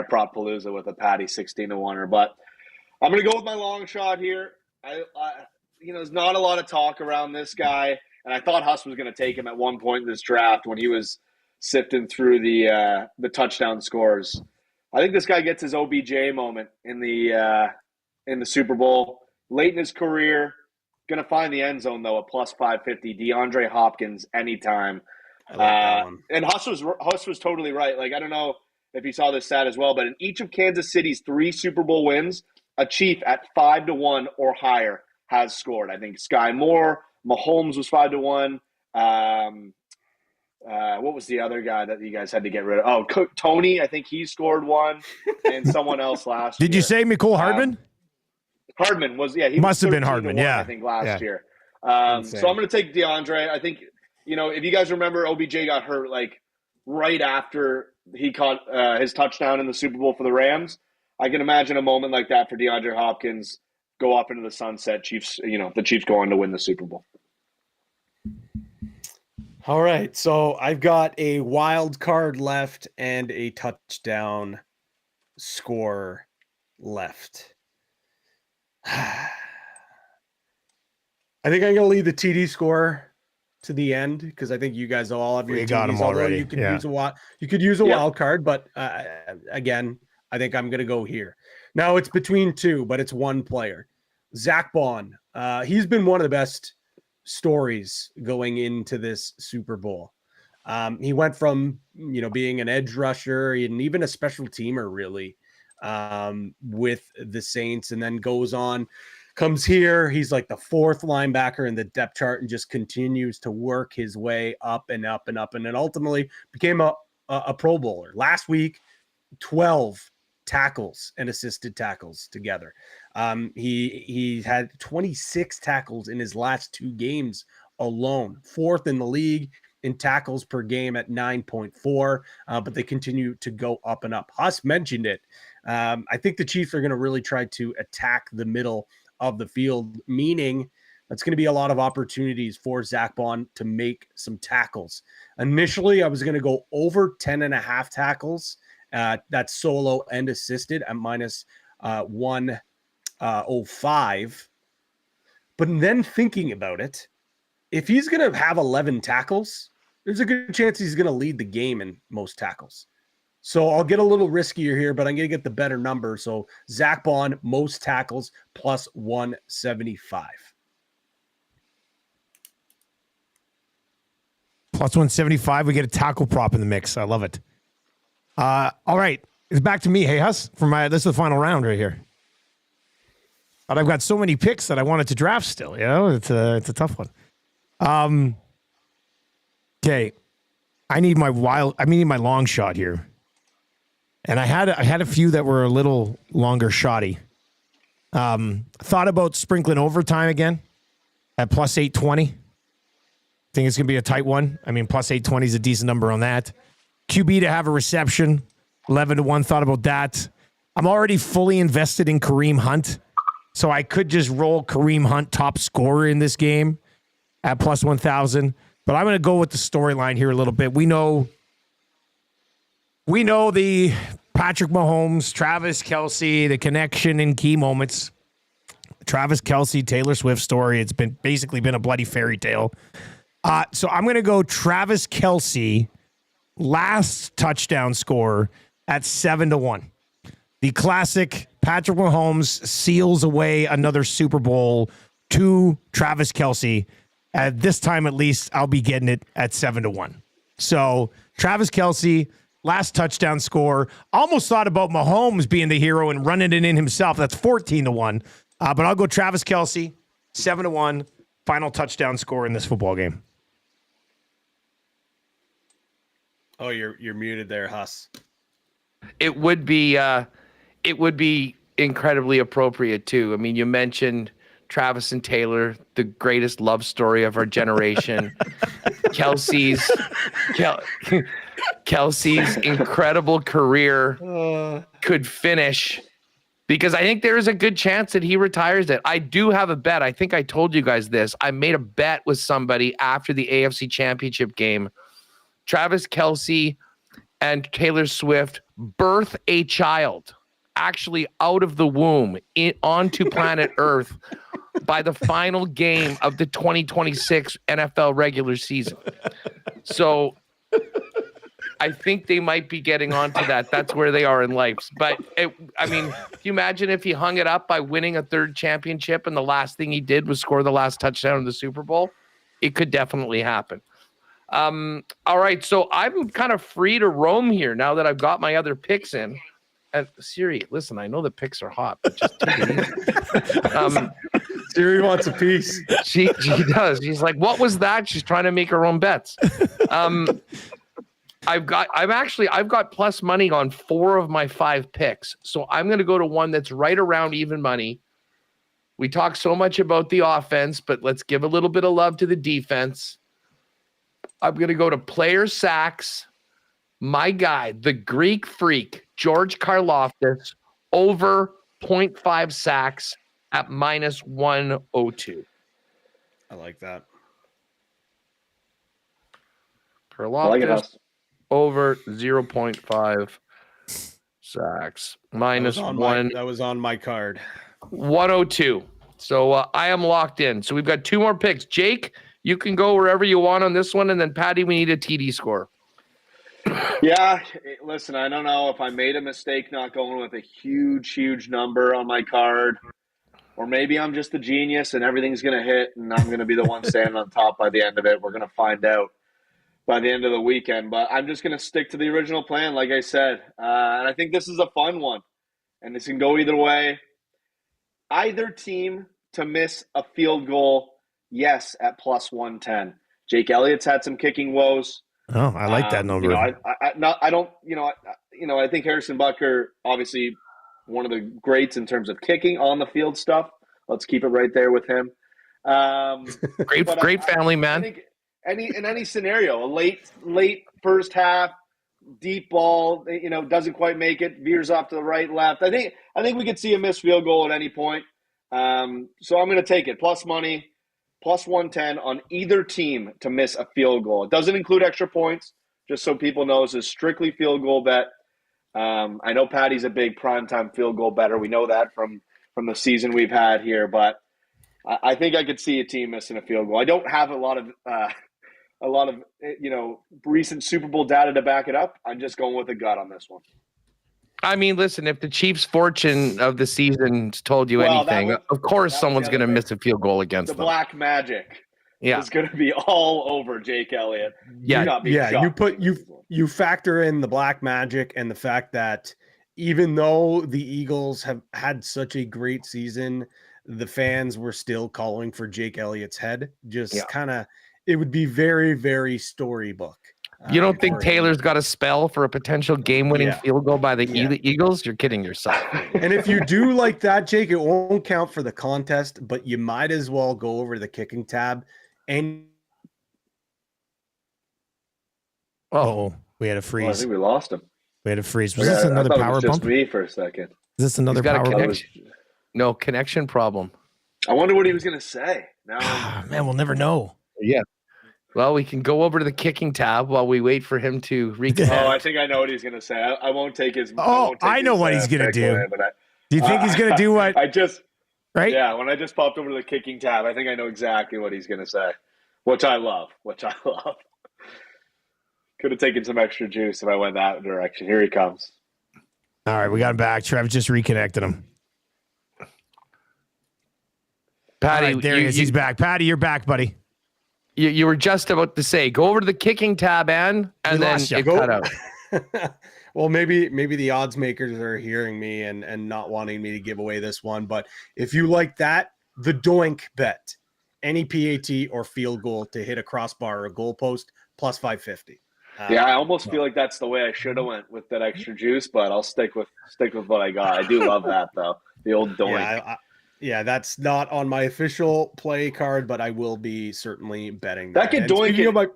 prop palooza with a Patty 16-1. But I'm going to go with my long shot here. There's not a lot of talk around this guy, and I thought Huss was going to take him at one point in this draft when he was sifting through the touchdown scores. I think this guy gets his OBJ moment in the Super Bowl late in his career. Going to find the end zone though at plus 550. DeAndre Hopkins anytime. I like that one. And Huss was totally right. Like, I don't know if you saw this stat as well, but in each of Kansas City's 3 Super Bowl wins, a Chief at 5-1 or higher has scored. I think Sky Moore, Mahomes was 5-1. What was the other guy that you guys had to get rid of? Oh, Tony, I think he scored one, and someone else last year. Did you say Mecole Hardman? Hardman was, yeah. He must have been 13-1, Hardman, yeah. I think last year. So I'm going to take DeAndre. I think, if you guys remember, OBJ got hurt like right after he caught his touchdown in the Super Bowl for the Rams. I can imagine a moment like that for DeAndre Hopkins, go up into the sunset. Chiefs, the Chiefs go on to win the Super Bowl. All right, so I've got a wild card left and a touchdown score left. I think I'm going to leave the TD score to the end because I think you guys all have your TDs. Got them already. You could use a wild card, but again, I think I'm going to go here. Now it's between two, but it's one player. Zach Bond. He's been one of the best stories going into this Super Bowl. He went from, being an edge rusher and even a special teamer really with the Saints, and then comes here. He's like the 4th linebacker in the depth chart and just continues to work his way up and up and up. And then ultimately became a Pro Bowler. Last week, 12 tackles and assisted tackles together. He had 26 tackles in his last 2 games alone, 4th in the league in tackles per game at 9.4, but they continue to go up and up. Huss mentioned it. I think the Chiefs are going to really try to attack the middle of the field, meaning that's going to be a lot of opportunities for Zach Bond to make some tackles. Initially, I was going to go over 10.5 tackles. That's solo and assisted at minus 105. But then thinking about it, if he's going to have 11 tackles, there's a good chance he's going to lead the game in most tackles. So I'll get a little riskier here, but I'm going to get the better number. So Zach Bond, most tackles, plus 175. Plus 175, we get a tackle prop in the mix. I love it. All right. It's back to me. Hey, Huss, this is the final round right here. But I've got so many picks that I wanted to draft still. It's a tough one. Okay. I need my long shot here. And I had a few that were a little longer shotty. Thought about sprinkling overtime again at plus 820. Think it's going to be a tight one. Plus 820 is a decent number on that. QB to have a reception, 11-1. Thought about that. I'm already fully invested in Kareem Hunt, so I could just roll Kareem Hunt top scorer in this game at plus 1,000. But I'm going to go with the storyline here a little bit. We know the Patrick Mahomes, Travis Kelce, the connection in key moments. Travis Kelce, Taylor Swift story. It's basically been a bloody fairy tale. So I'm going to go Travis Kelce, last touchdown score at 7-1. The classic Patrick Mahomes seals away another Super Bowl to Travis Kelce. At this time, at least, I'll be getting it at 7-1. So Travis Kelce, last touchdown score. Almost thought about Mahomes being the hero and running it in himself. That's 14-1. But I'll go Travis Kelce, 7-1, final touchdown score in this football game. Oh, you're muted there, Huss. It would be incredibly appropriate too. I mean, you mentioned Travis and Taylor, the greatest love story of our generation. Kelsey's incredible career could finish, because I think there is a good chance that he retires it. I do have a bet. I think I told you guys this. I made a bet with somebody after the AFC Championship game. Travis Kelce and Taylor Swift birth a child, actually out of the womb, onto planet Earth by the final game of the 2026 NFL regular season. So I think they might be getting onto that. That's where they are in life. But can you imagine if he hung it up by winning a third championship and the last thing he did was score the last touchdown in the Super Bowl? It could definitely happen. All right, so I'm kind of free to roam here now that I've got my other picks in. And Siri, listen, I know the picks are hot, but just take it easy. Siri wants a piece. She does. She's like, what was that? She's trying to make her own bets. I've got plus money on 4 of my 5 picks. So I'm going to go to one that's right around even money. We talk so much about the offense, but let's give a little bit of love to the defense. I'm going to go to player sacks. My guy, the Greek freak, George Karlaftis, over 0.5 sacks at minus 102. I like that. Karlaftis over 0.5 sacks. Minus one. That was on my card. 102. So I am locked in. So we've got 2 more picks. Jake, you can go wherever you want on this one. And then Patty, we need a TD score. Yeah, listen, I don't know if I made a mistake not going with a huge number on my card, or maybe I'm just a genius and everything's going to hit and I'm going to be the one standing on top by the end of it. We're going to find out by the end of the weekend, but I'm just going to stick to the original plan, like I said. And I think this is a fun one, and this can go either way. Either team to miss a field goal, yes, at plus 110. Jake Elliott's had some kicking woes. Oh, I like that number. I think Harrison Butker, obviously one of the greats in terms of kicking on the field stuff. Let's keep it right there with him. Great family man. I think in any scenario, a late first half, deep ball, doesn't quite make it, veers off to the right, left. I think we could see a missed field goal at any point. So I'm going to take it. Plus money. Plus 110 on either team to miss a field goal. It doesn't include extra points, just so people know. This is strictly field goal bet. I know Patty's a big primetime field goal better. We know that from the season we've had here, but I think I could see a team missing a field goal. I don't have a lot of recent Super Bowl data to back it up. I'm just going with a gut on this one. I mean, listen, if the Chiefs' fortune of the season told you anything, of course someone's going to miss a field goal against them. The black magic is going to be all over Jake Elliott. You factor in the black magic and the fact that even though the Eagles have had such a great season, the fans were still calling for Jake Elliott's head. It would be very, very storybook. You don't think Taylor's got a spell for a potential game-winning field goal by the Eagles? You're kidding yourself. And if you do like that, Jake, it won't count for the contest, but you might as well go over the kicking tab. And we had a freeze. I think we lost him. We had a freeze. Was this another power bump? Just me for a second. Is this another power bump? No, connection problem. I wonder what he was going to say. Man, we'll never know. Yeah. Well, we can go over to the kicking tab while we wait for him to reconnect. Oh, I think I know what he's going to say. I won't take his. I know what he's going to do. Do you think he's going to do what? Right? Yeah, when I just popped over to the kicking tab, I think I know exactly what he's going to say, which I love. Could have taken some extra juice if I went that direction. Here he comes. All right, we got him back. Trev just reconnected him. Patty, right, there he is. He's back. Patty, you're back, buddy. You were just about to say, go over to the kicking tab, and then it cut out. Well, maybe the odds makers are hearing me and not wanting me to give away this one. But if you like that, the Doink bet, any PAT or field goal to hit a crossbar or a goalpost, plus 550. Yeah, I almost feel like that's the way I should have went with that extra juice, but I'll stick with what I got. I do love that though. The old doink. Yeah, that's not on my official play card, but I will be certainly betting that could doink it.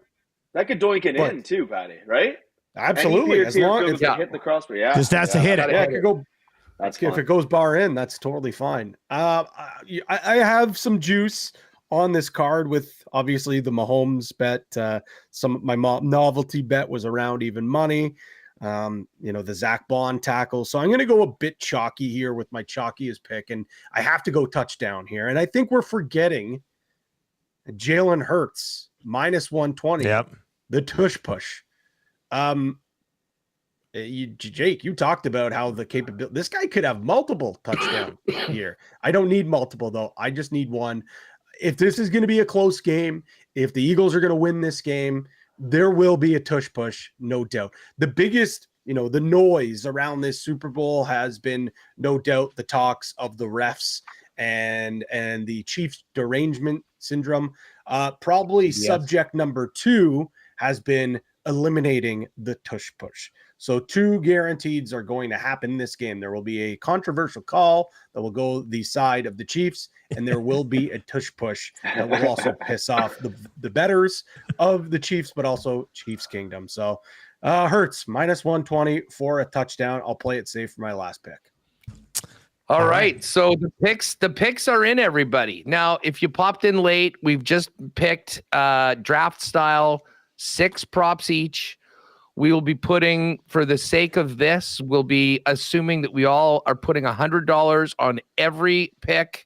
That could doink it in too, Patty. Right? Absolutely, as long as it hit the crossbar. Yeah, just has to hit it. Yeah, it could go. That's if it goes bar in, that's totally fine. I have some juice on this card with obviously the Mahomes bet. My novelty bet was around even money. The Zach Bond tackle. So I'm going to go a bit chalky here with my chalkiest pick, and I have to go touchdown here. And I think we're forgetting Jalen Hurts minus 120. Yep. The tush push. Jake, you talked about how the capability. This guy could have multiple touchdowns here. I don't need multiple though. I just need one. If this is going to be a close game, if the Eagles are going to win this game, there will be a tush push, no doubt. The biggest, the noise around this Super Bowl has been no doubt the talks of the refs and the Chiefs derangement syndrome. Probably subject number 2 has been eliminating the tush push. So 2 guaranteeds are going to happen in this game. There will be a controversial call that will go the side of the Chiefs, and there will be a tush push that will also piss off the bettors of the Chiefs, but also Chiefs Kingdom. So Hurts minus 120 for a touchdown. I'll play it safe for my last pick. All right. So the picks are in, everybody. Now, if you popped in late, we've just picked draft style 6 props each. We will be putting, for the sake of this, we'll be assuming that we all are putting $100 on every pick.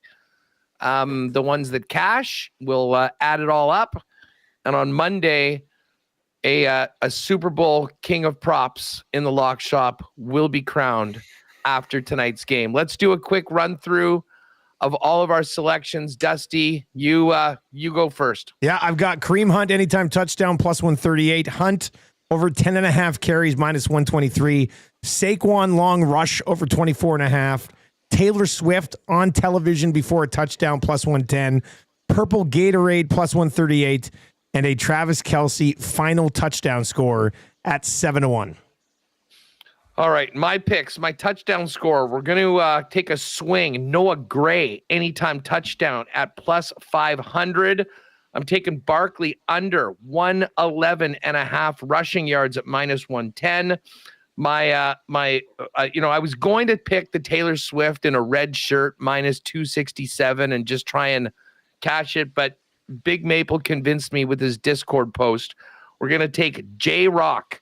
The ones that cash, we'll add it all up. And on Monday, a Super Bowl king of props in the lock shop will be crowned after tonight's game. Let's do a quick run through of all of our selections. Dusty, you go first. Yeah, I've got Kareem Hunt anytime touchdown plus 138. Hunt over 10.5 carries minus 123. Saquon long rush over 24.5. Taylor Swift on television before a touchdown plus 110. Purple Gatorade plus 138. And a Travis Kelce final touchdown score at 7-1. All right, my picks, my touchdown score. We're going to take a swing. Noah Gray, anytime touchdown at plus 500. I'm taking Barkley under 111.5 rushing yards at minus 110. I was going to pick the Taylor Swift in a red shirt minus 267 and just try and cash it, but Big Maple convinced me with his Discord post. We're going to take J-Rock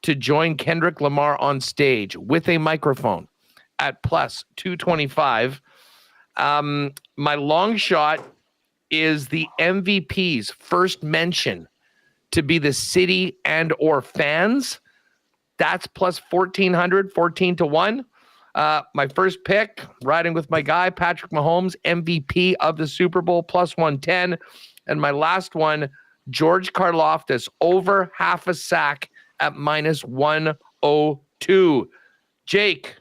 to join Kendrick Lamar on stage with a microphone at plus 225. My long shot is the MVP's first mention to be the city and or fans. That's plus 1,400, 14-1. My first pick, riding with my guy, Patrick Mahomes, MVP of the Super Bowl, plus 110. And my last one, George Karlaftis, over half a sack at minus 102. Jake,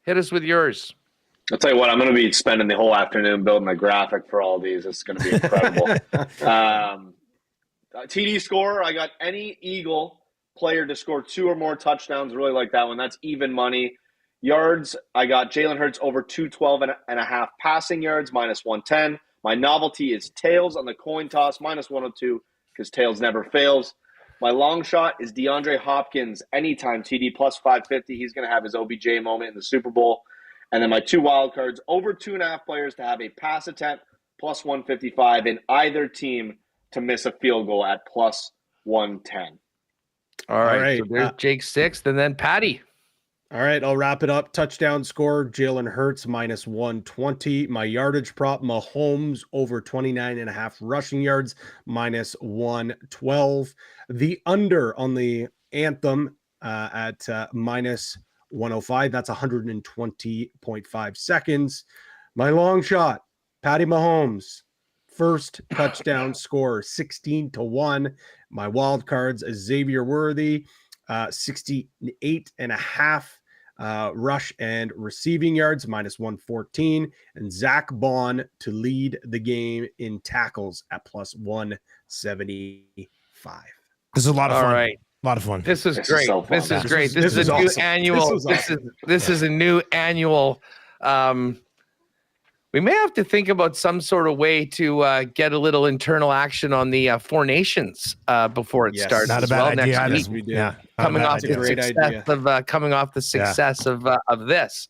hit us with yours. I'll tell you what, I'm going to be spending the whole afternoon building a graphic for all these. It's going to be incredible. TD score, I got any Eagle player to score 2 or more touchdowns. Really like that one. That's even money. Yards, I got Jalen Hurts over 212.5 passing yards, minus 110. My novelty is tails on the coin toss, minus 102, because tails never fails. My long shot is DeAndre Hopkins, anytime TD, plus 550. He's going to have his OBJ moment in the Super Bowl. And then my 2 wild cards, over 2.5 players to have a pass attempt, plus 155, and either team to miss a field goal at plus 110. All right. So there's Jake's 6th, and then Patty. All right, I'll wrap it up. Touchdown score, Jalen Hurts, minus 120. My yardage prop, Mahomes, over 29.5 rushing yards, minus 112. The under on the anthem at minus 105. That's 120.5 seconds. My long shot, Patty Mahomes, first touchdown score, 16-1. My wild cards, Xavier Worthy, 68.5 rush and receiving yards, minus 114. And Zach Bond to lead the game in tackles at plus 175. This is a lot of fun. All right. A lot of fun. This is This is great. so fun, This man. is great. This This is is a new awesome. annual. This is a new annual. We may have to think about some sort of way to get a little internal action on the Four Nations before it Yes. starts. Not a as bad well idea. next Yes, week. we do. Yeah, Coming off the Great success idea. of coming off the success of this.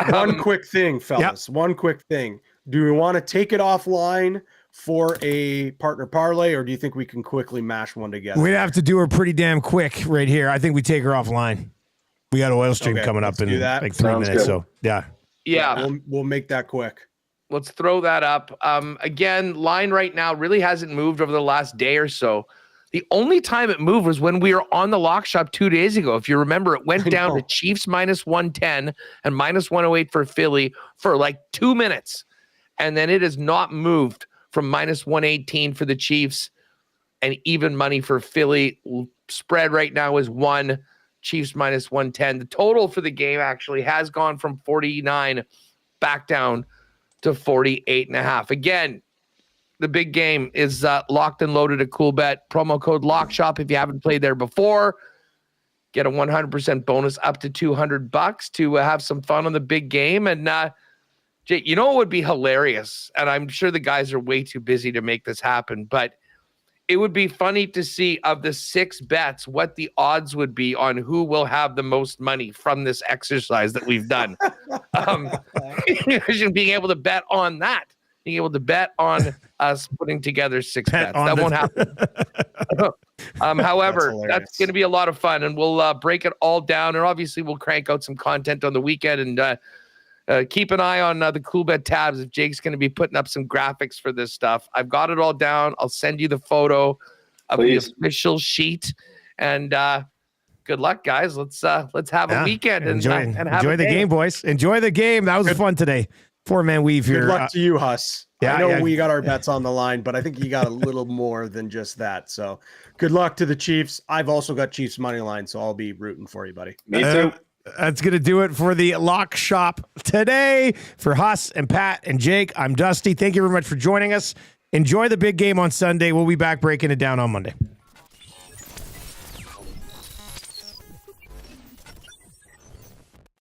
One quick thing, fellas. One quick thing. Do we want to take it offline for a partner parlay, or do you think we can quickly mash one together? We'd have to do her pretty damn quick right here. I think we take her offline. We got oil stream Okay, coming up let's in do that. like 3 Sounds minutes. good. So yeah. Yeah. We'll make that quick. Let's throw that up. Again, line right now really hasn't moved over the last day or so. The only time it moved was when we were on the lock shop 2 days ago. If you remember, it went down to Chiefs minus 110 and minus 108 for Philly for like 2 minutes. And then it has not moved from minus 118 for the Chiefs and even money for Philly. Spread right now is 1, Chiefs minus 110. The total for the game actually has gone from 49 back down to 48.5. Again, the big game is locked and loaded at Coolbet. Promo code LOCKSHOP if you haven't played there before. Get a 100% bonus up to $200 to have some fun on the big game. And Jay, you know what would be hilarious? And I'm sure the guys are way too busy to make this happen, but it would be funny to see of the 6 bets what the odds would be on who will have the most money from this exercise that we've done. Imagine being able to bet on that, being able to bet on us putting together 6 bets. That won't happen. However, that's going to be a lot of fun, and we'll break it all down. And obviously, we'll crank out some content on the weekend and keep an eye on the Coolbet tabs if Jake's going to be putting up some graphics for this stuff. I've got it all down. I'll send you the photo of the official sheet. And good luck, guys. Let's have a weekend and have enjoy the game, boys. Enjoy the game. That was fun today. 4-man weave here. Good luck to you, Huss. Yeah, I know we got our bets on the line, but I think you got a little more than just that. So good luck to the Chiefs. I've also got Chiefs money line, so I'll be rooting for you, buddy. Me too. That's going to do it for the Lock Shop today. For Huss and Pat and Jake, I'm Dusty. Thank you very much for joining us. Enjoy the big game on Sunday. We'll be back breaking it down on Monday.